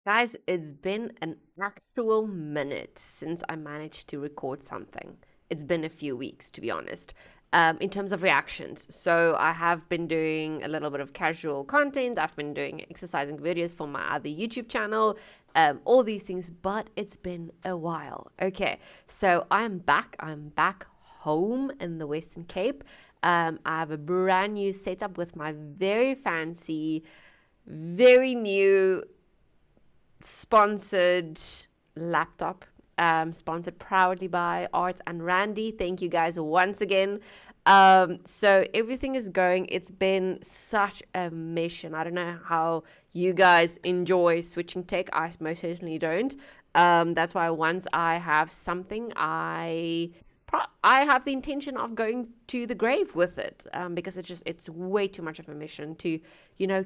Guys, it's been an actual minute since I managed to record something. It's been a few weeks, to be honest, in terms of reactions. So I have been doing a little bit of casual content. I've been doing exercising videos for my other YouTube channel, all these things, but it's been a while. Okay, so I'm back. I'm back home in the Western Cape. I have a brand new setup with my very fancy, very new sponsored laptop, sponsored proudly by Art and Randy. Thank you guys once again. So everything is going. It's been such a mission. I don't know how you guys enjoy switching tech. I most certainly don't. That's why once I have something, I have the intention of going to the grave with it, because it's way too much of a mission to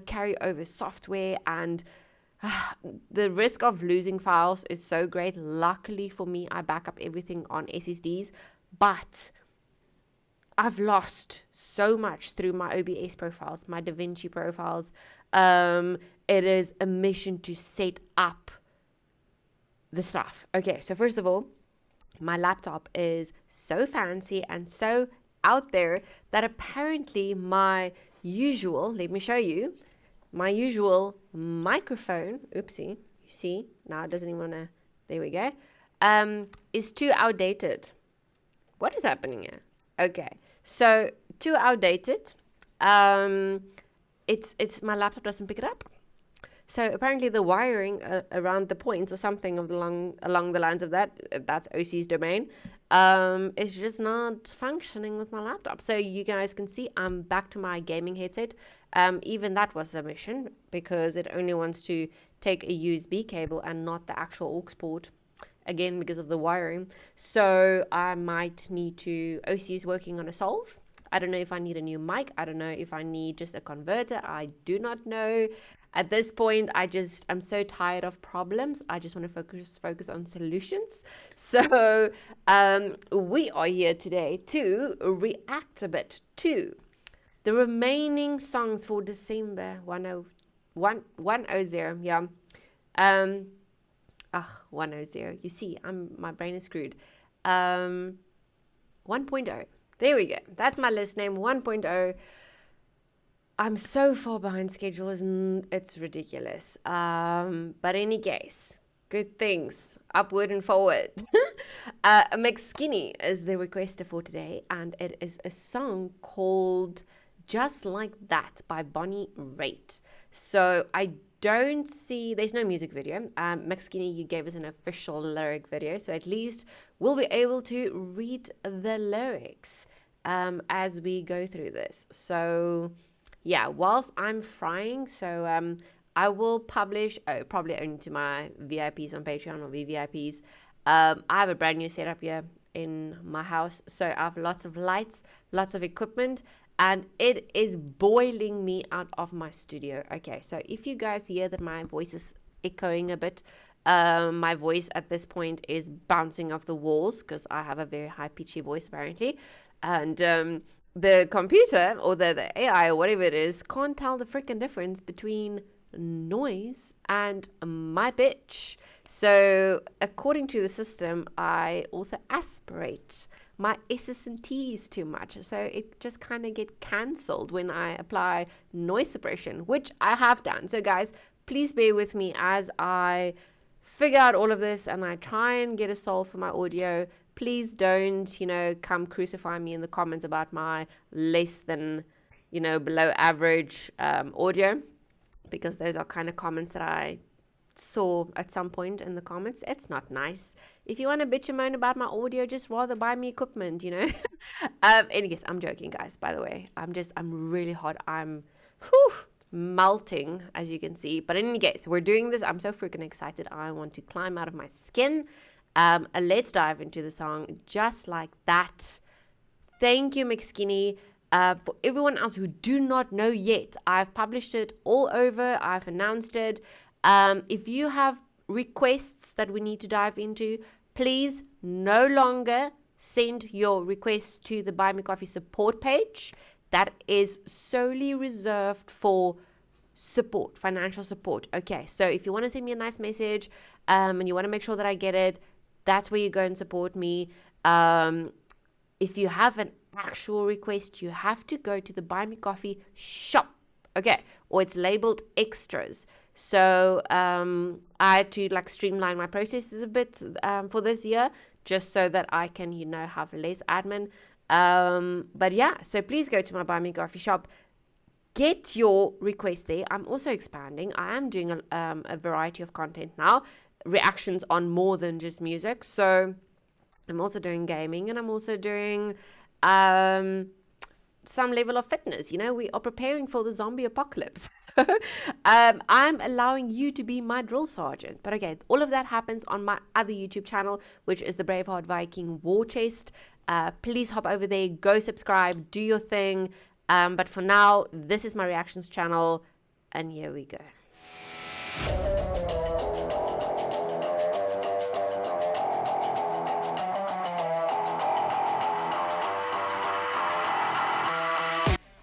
carry over software, and the risk of losing files is so great. Luckily for me, I back up everything on SSDs, but I've lost so much through my OBS profiles, my DaVinci profiles. It is a mission to set up the stuff. Okay, so first of all, my laptop is so fancy and so out there that apparently my usual, let me show you, my usual microphone, oopsie, you see, now it doesn't even want to, there we go, is too outdated. What is happening here? Okay, so too outdated. It's my laptop doesn't pick it up. So apparently the wiring around the points or something along the lines of that's OC's domain, is just not functioning with my laptop. So you guys can see I'm back to my gaming headset. Even that was a mission because it only wants to take a USB cable and not the actual aux port. Again, because of the wiring. So I might need to, OC is working on a solve. I don't know if I need a new mic. I don't know if I need just a converter. I do not know. At this point, I'm so tired of problems. I just want to focus on solutions. So we are here today to react a bit to the remaining songs for December 100. Yeah. 100. You see, my brain is screwed. 1.0. There we go. That's my list name, 1.0. I'm so far behind schedule, it's ridiculous. But any case, good things, upward and forward. McSkinny is the requester for today, and it is a song called Just Like That by Raitt. So I don't see, there's no music video. McSkinny, you gave us an official lyric video, so at least we'll be able to read the lyrics as we go through this. So yeah, whilst I'm frying, so I will publish, probably only to my VIPs on Patreon or VVIPs. I have a brand new setup here in my house, so I have lots of lights, lots of equipment, and it is boiling me out of my studio. Okay, so if you guys hear that my voice is echoing a bit, my voice at this point is bouncing off the walls because I have a very high pitchy voice apparently, and the computer or the AI or whatever it is can't tell the freaking difference between noise and my pitch. So according to the system, I also aspirate my S's and T's too much. So it just kind of get cancelled when I apply noise suppression, which I have done. So guys, please bear with me as I figure out all of this and I try and get a solve for my audio. Please don't, come crucify me in the comments about my less than, below average audio, because those are kind of comments that I saw at some point in the comments. It's not nice. If you want to bitch and moan about my audio, just rather buy me equipment, Anyways, I'm joking, guys, by the way. I'm really hot. I'm melting, as you can see. But in any case, we're doing this. I'm so freaking excited. I want to climb out of my skin. Let's dive into the song Just Like That. Thank you, McSkinny. For everyone else who do not know yet, I've published it all over. I've announced it. If you have requests that we need to dive into, please no longer send your requests to the Buy Me Coffee support page. That is solely reserved for support, financial support. Okay, so if you want to send me a nice message and you want to make sure that I get it, that's where you go and support me. If you have an actual request, you have to go to the Buy Me Coffee shop. Okay, or it's labeled extras. So I had to like streamline my processes a bit for this year, just so that I can, have less admin. But yeah, so please go to my Buy Me Coffee shop. Get your request there. I'm also expanding. I am doing a variety of content now, reactions on more than just music. So I'm also doing gaming, and I'm also doing some level of fitness. We are preparing for the zombie apocalypse. So I'm allowing you to be my drill sergeant. But okay, all of that happens on my other YouTube channel, which is the Braveheart Viking War Chest. Please hop over there, go subscribe, do your thing. But for now, this is my reactions channel, and here we go.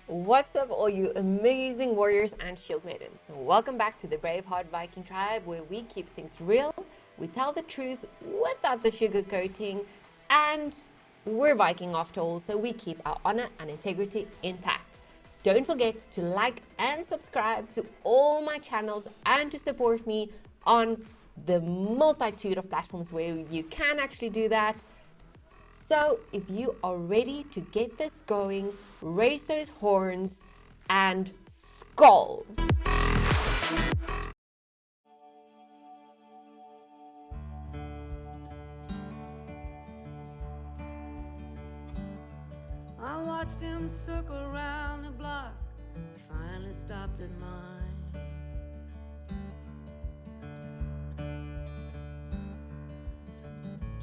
What's up, all you amazing warriors and shield maidens? Welcome back to the Braveheart Viking tribe, where we keep things real, we tell the truth without the sugarcoating, and we're Viking after all, so we keep our honor and integrity intact. Don't forget to like and subscribe to all my channels and to support me on the multitude of platforms where you can actually do that. So if you are ready to get this going, raise those horns and skull. I watched him circle around the block, finally stopped at mine.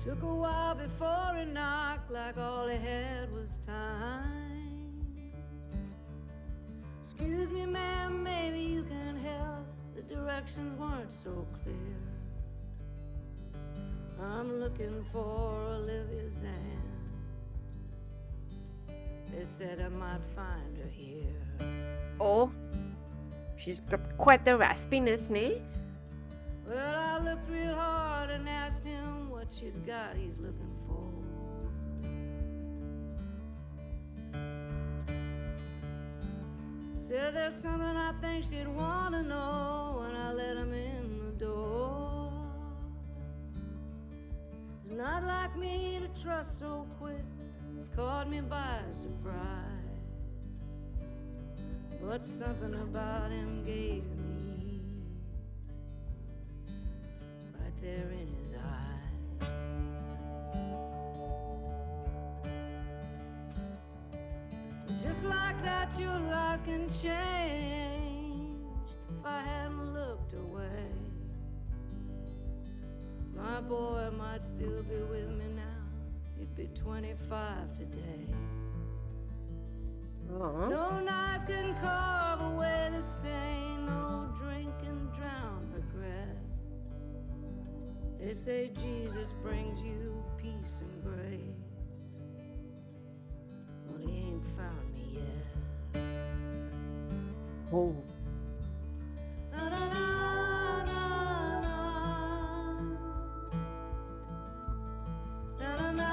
Took a while before he knocked, like all he had was time. Excuse me, ma'am, maybe you can help. The directions weren't so clear. I'm looking for Olivia's aunt. They said I might find her here. Oh, she's got quite the raspiness, ne? Well, I looked real hard and asked him what she's got he's looking for. Said there's something I think she'd want to know when I let him in the door. It's not like me to trust so quick. Caught me by surprise, but something about him gave me ease, right there in his eyes. Just like that, your life can change. If I hadn't looked away, my boy might still be with me now. He'd be 25 today. Aww. No knife can carve away the stain, no drink can drown regret. They say Jesus brings you peace and grace. Well, he ain't found me yet. Oh. Na, na, na, na, na. Na, na, na.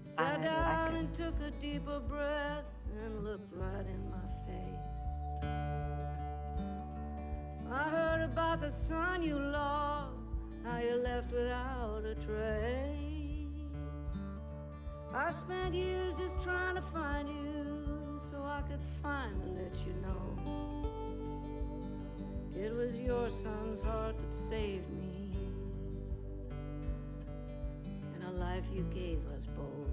Sat down and took a deeper breath and looked right in my face. I heard about the son you lost, how you left without a trace. I spent years just trying to find you so I could finally let you know it was your son's heart that saved me, and a life you gave us both.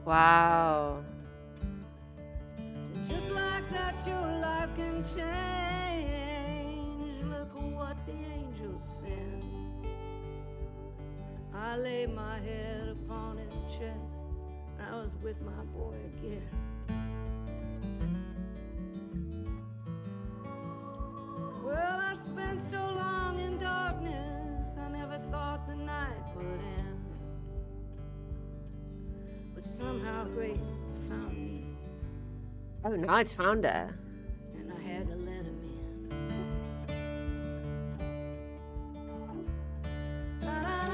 Wow. And just like that, your life can change. Look what the angels send. I laid my head upon his chest, and I was with my boy again. Well, I spent so long I never thought the night would end, but somehow grace has found me, Oh, now it's found her. and I had to let him in. La, la, la,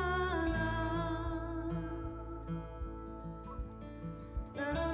la, la. La, la,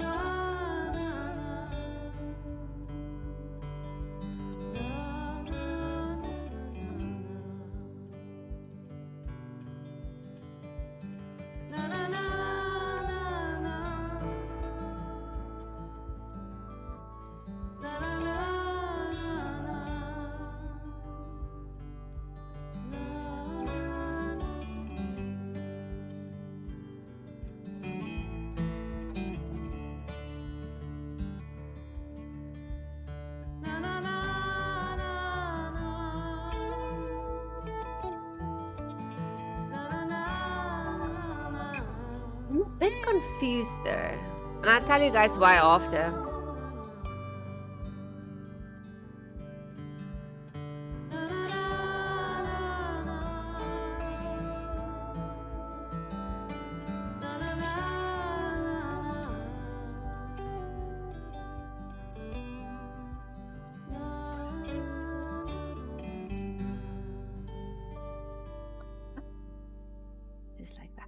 la, la, la. La, la, la, la, la. La, la, la, la, la. La, la, la, la, la. I'm a bit confused though. And I'll tell you guys why after. Just like that.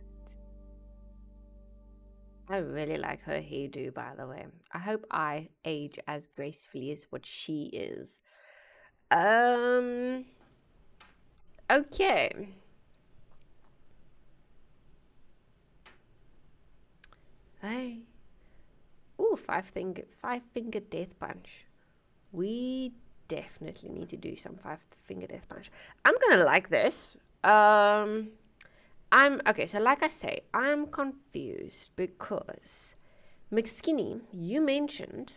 I really like her hairdo, by the way. I hope I age as gracefully as what she is. Okay. Hey. Ooh, five finger death punch. We definitely need to do some five-finger death punch. I'm gonna like this. I'm okay. So, like I say, I'm confused because McSkinny, you mentioned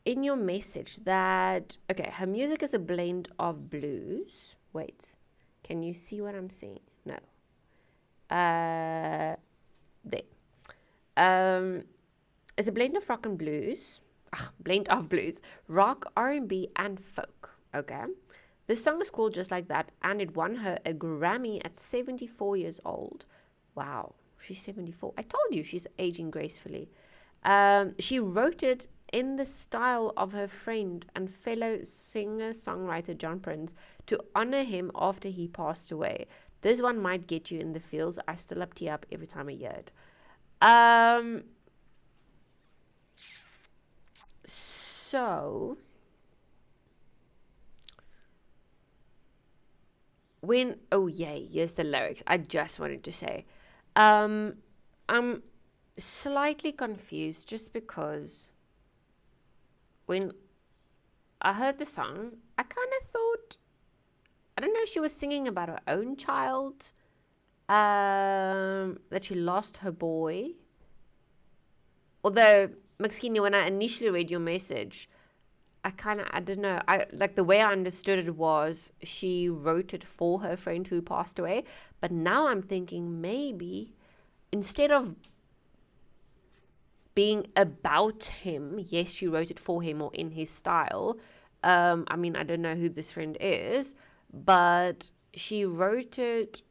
in your message that okay, her music is a blend of blues. Wait, can you see what I'm saying? No. There. It's a blend of rock and blues. Blend of blues, rock, R&B, and folk. Okay. This song is called Just Like That, and it won her a Grammy at 74 years old. Wow, she's 74. I told you she's aging gracefully. She wrote it in the style of her friend and fellow singer-songwriter John Prince to honor him after he passed away. This one might get you in the feels. I still tear up every time I hear it. So when yay, here's the lyrics. I just wanted to say I'm slightly confused just because when I heard the song I kind of thought, I don't know if she was singing about her own child, that she lost her boy. Although McSkinny, when I initially read your message, I don't know. I like the way I understood it was she wrote it for her friend who passed away. But now I'm thinking maybe instead of being about him, yes, she wrote it for him or in his style. I mean, I don't know who this friend is, but she wrote it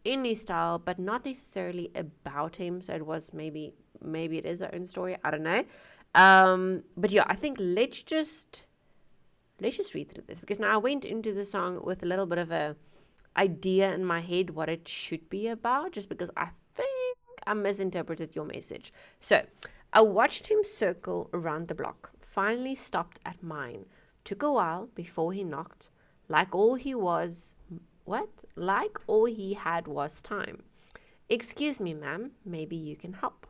in his style, but not necessarily about him. So it was maybe it is her own story. I don't know. But yeah, I think let's just read through this, because now I went into the song with a little bit of a idea in my head what it should be about, just because I think I misinterpreted your message. So I watched him circle around the block, finally stopped at mine, took a while before he knocked, like all he had was time. Excuse me, ma'am, maybe you can help.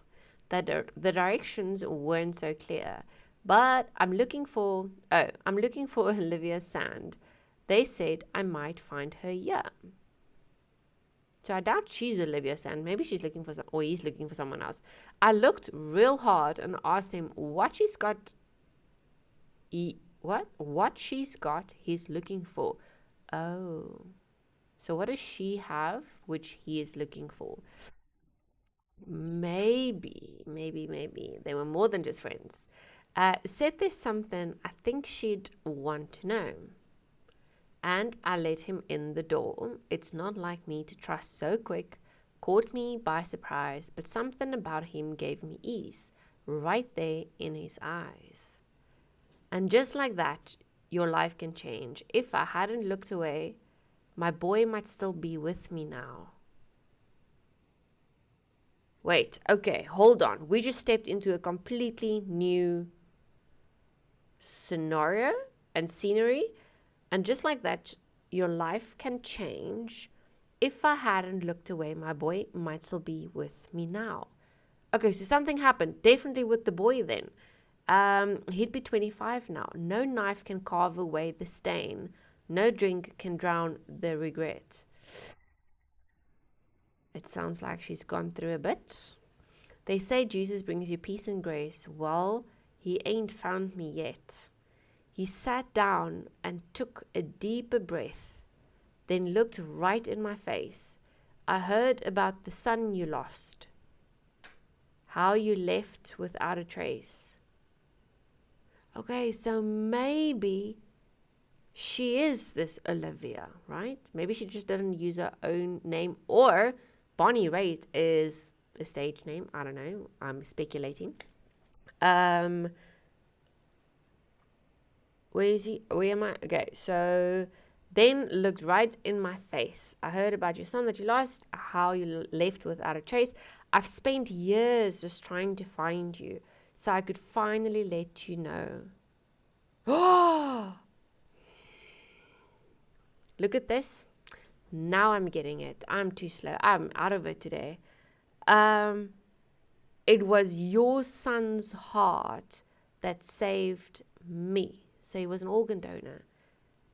The directions weren't so clear, but I'm looking for Olivia Sand. They said I might find her here. So I doubt she's Olivia Sand. Maybe she's looking for or he's looking for someone else. I looked real hard and asked him what she's got. What she's got he's looking for. Oh. So what does she have which he is looking for? Maybe they were more than just friends. Said there's something I think she'd want to know. and I let him in the door. It's not like me to trust so quick. Caught me by surprise, but something about him gave me ease, right there in his eyes. And just like that, your life can change. If I hadn't looked away, my boy might still be with me now. Wait, okay, hold on. We just stepped into a completely new scenario and scenery. And just like that, your life can change. If I hadn't looked away, my boy might still be with me now. Okay, so something happened. Definitely with the boy then. He'd be 25 now. No knife can carve away the stain. No drink can drown the regret. It sounds like she's gone through a bit. They say Jesus brings you peace and grace. Well, he ain't found me yet. He sat down and took a deeper breath, then looked right in my face. I heard about the son you lost, how you left without a trace. Okay, so maybe she is this Olivia, right? Maybe she just didn't use her own name, or Bonnie Raitt is a stage name. I don't know. I'm speculating. Where is he? Where am I? Okay, so then looked right in my face. I heard about your son that you lost, how you left without a trace. I've spent years just trying to find you so I could finally let you know. Oh! Look at this. Now I'm getting it. I'm too slow. I'm out of it today. It was your son's heart that saved me. So he was an organ donor,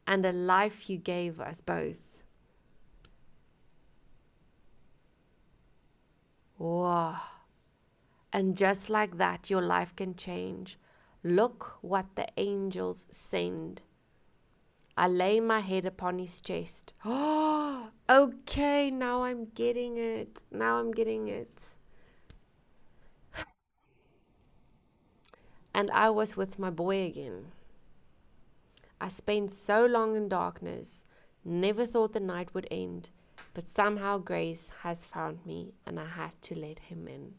and a life you gave us both. Wow. And just like that, your life can change. Look what the angels send. I lay my head upon his chest. Oh, okay, now I'm getting it. Now I'm getting it. And I was with my boy again. I spent so long in darkness, never thought the night would end, but somehow grace has found me and I had to let him in.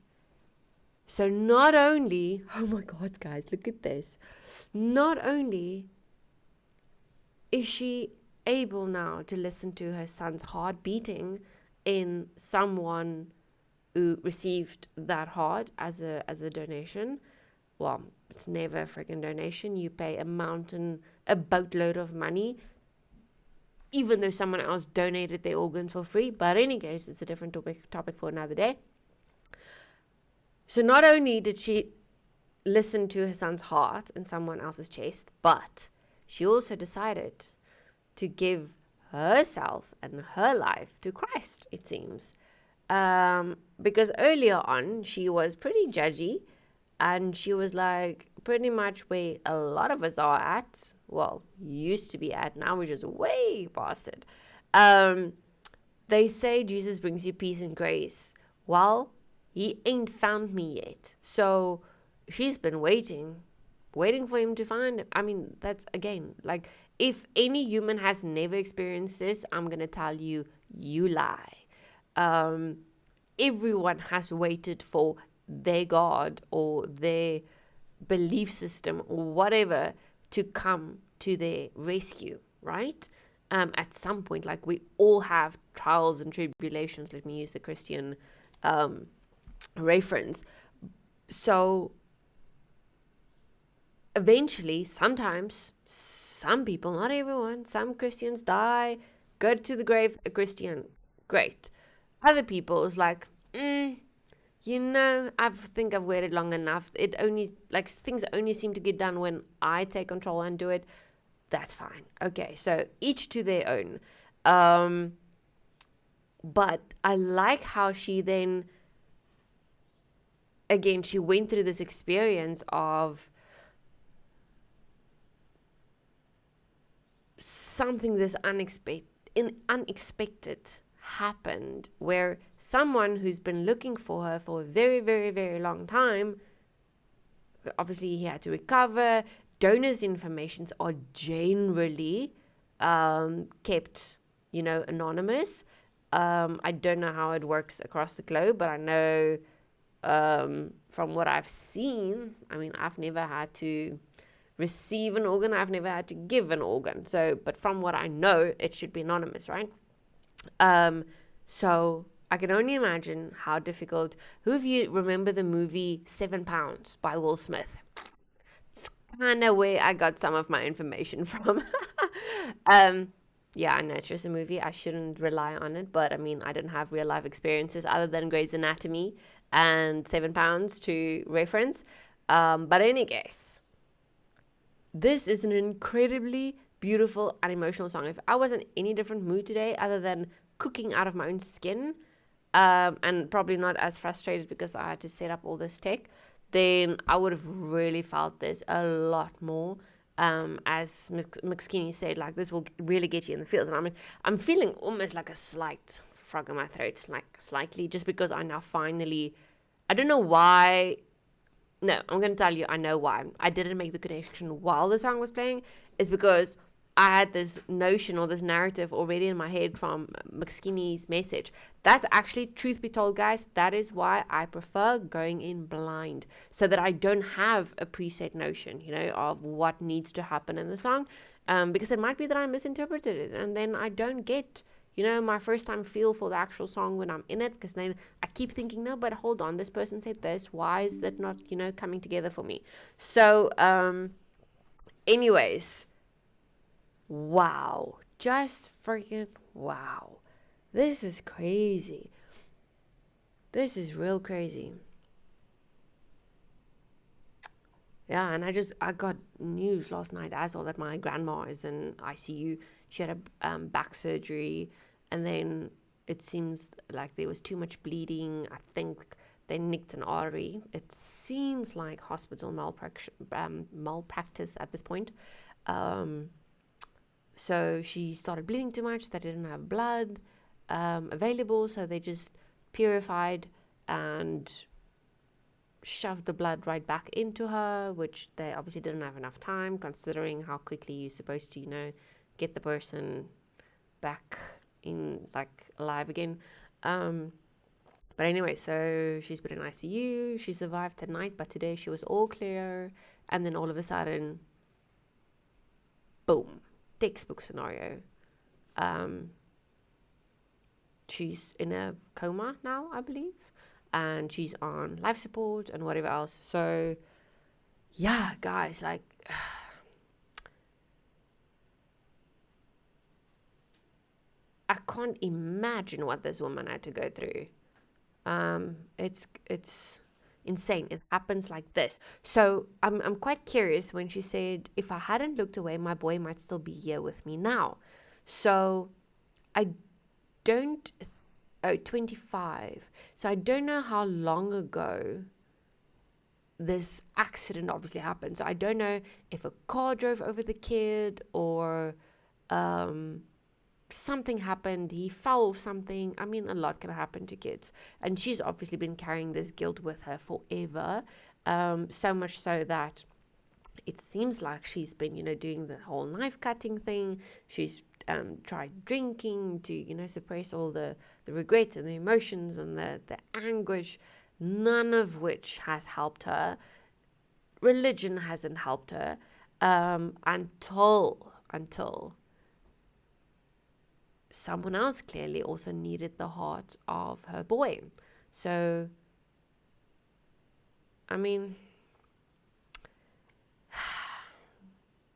So not only, oh my God, guys, look at this. Not only is she able now to listen to her son's heart beating in someone who received that heart as a donation. Well, it's never a freaking donation. You pay a boatload of money, even though someone else donated their organs for free. But in any case, it's a different topic for another day. So not only did she listen to her son's heart in someone else's chest, but she also decided to give herself and her life to Christ, it seems. Because earlier on, she was pretty judgy, and she was like pretty much where a lot of us are at. Well, used to be at. Now we're just way past it. They say Jesus brings you peace and grace. Well, he ain't found me yet. So she's been waiting for him to find him. I mean, that's, again, like, if any human has never experienced this, I'm going to tell you, you lie. Everyone has waited for their God or their belief system or whatever to come to their rescue, right? At some point, like, we all have trials and tribulations. Let me use the Christian reference. So eventually, sometimes, some people, not everyone, some Christians die, go to the grave a Christian. Great. Other people is like, I think I've waited long enough. It only, like, things only seem to get done when I take control and do it. That's fine. Okay, so each to their own. But I like how she then, again, she went through this experience of something this unexpected happened, where someone who's been looking for her for a very, very, very long time, obviously he had to recover. Donors' informations are generally kept, anonymous. I don't know how it works across the globe, but I know from what I've seen, I mean, I've never had to receive an organ, I've never had to give an organ. So, but from what I know, it should be anonymous, right? So I can only imagine how difficult. Who of you remember the movie 7 Pounds by Will Smith? It's kind of where I got some of my information from. Yeah, I know it's just a movie. I shouldn't rely on it, but I mean, I didn't have real life experiences other than Grey's Anatomy and 7 Pounds to reference. But in any case, this is an incredibly beautiful and emotional song. If I was in any different mood today, other than cooking out of my own skin, and probably not as frustrated because I had to set up all this tech, then I would have really felt this a lot more. As McSkinny said, like, this will really get you in the feels. And I mean, I'm feeling almost like a slight frog in my throat, like slightly, just because I now finally, I don't know why. No, I'm going to tell you, I know why. I didn't make the connection while the song was playing. Is because I had this notion or this narrative already in my head from McSkinny's message. That's actually, truth be told, guys, that is why I prefer going in blind, so that I don't have a preset notion, of what needs to happen in the song. Because it might be that I misinterpreted it, and then I don't get, my first time feel for the actual song when I'm in it, because then I keep thinking, no, but hold on, this person said this. Why is that not, coming together for me? So, anyways, wow. Just freaking wow. This is crazy. This is real crazy. Yeah, and I got news last night as well that my grandma is in ICU. She had a back surgery, and then it seems like there was too much bleeding. I think they nicked an artery. It seems like hospital malpractice at this point. So she started bleeding too much. They didn't have blood available, so they just purified and shoved the blood right back into her, which they obviously didn't have enough time, considering how quickly you're supposed to, get the person back in, like, alive again. But anyway, so she's been in ICU. She survived that night, but today she was all clear. And then all of a sudden, boom, textbook scenario. She's in a coma now, I believe. And she's on life support and whatever else. So, yeah, guys, like, I can't imagine what this woman had to go through. It's insane. It happens like this. So I'm quite curious when she said, if I hadn't looked away, my boy might still be here with me now. So I don't. 25. So I don't know how long ago this accident obviously happened. So I don't know if a car drove over the kid or something happened. He fell off something. I mean, a lot can happen to kids. And she's obviously been carrying this guilt with her forever. So much so that it seems like she's been, doing the whole knife cutting thing. She's tried drinking to, suppress all the regrets and the emotions and the anguish, none of which has helped her. Religion hasn't helped her until someone else clearly also needed the heart of her boy. So, I mean,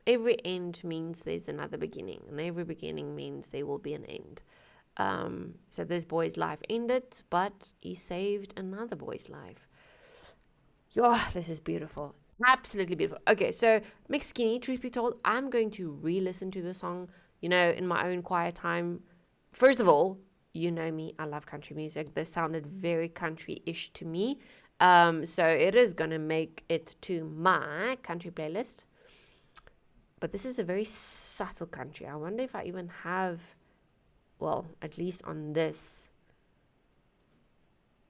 every end means there's another beginning, and every beginning means there will be an end. So this boy's life ended, but he saved another boy's life. This is beautiful. Absolutely beautiful. Okay, so McSkinny, truth be told, I'm going to re-listen to the song, in my own quiet time. First of all, you know me, I love country music. This sounded very country-ish to me. So it is going to make it to my country playlist. But this is a very subtle country. I wonder if I even have, well, at least on this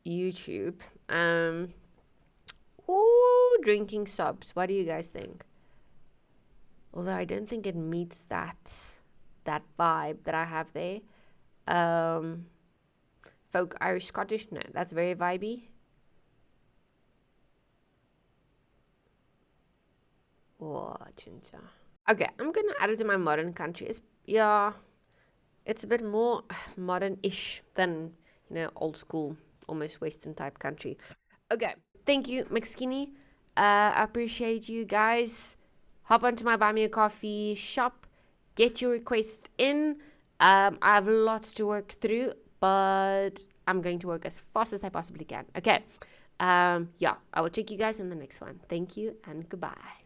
YouTube. Drinking subs. What do you guys think? Although I don't think it meets that that vibe that I have there. Folk Irish Scottish, no, that's very vibey. Oh, ginger. Okay, I'm gonna add it to my modern country. It's a bit more modern-ish than, old school, almost Western type country. Okay, thank you, McSkinny. I appreciate you guys. Hop onto my Buy Me a Coffee shop. Get your requests in. I have lots to work through, but I'm going to work as fast as I possibly can. Okay. I will check you guys in the next one. Thank you and goodbye.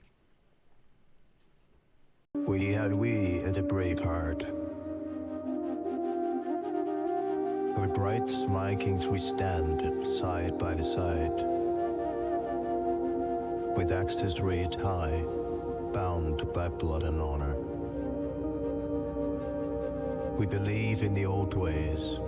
We had we at the Braveheart. With bright Vikings we stand side by side, with axes raised high, bound by blood and honor. We believe in the old ways,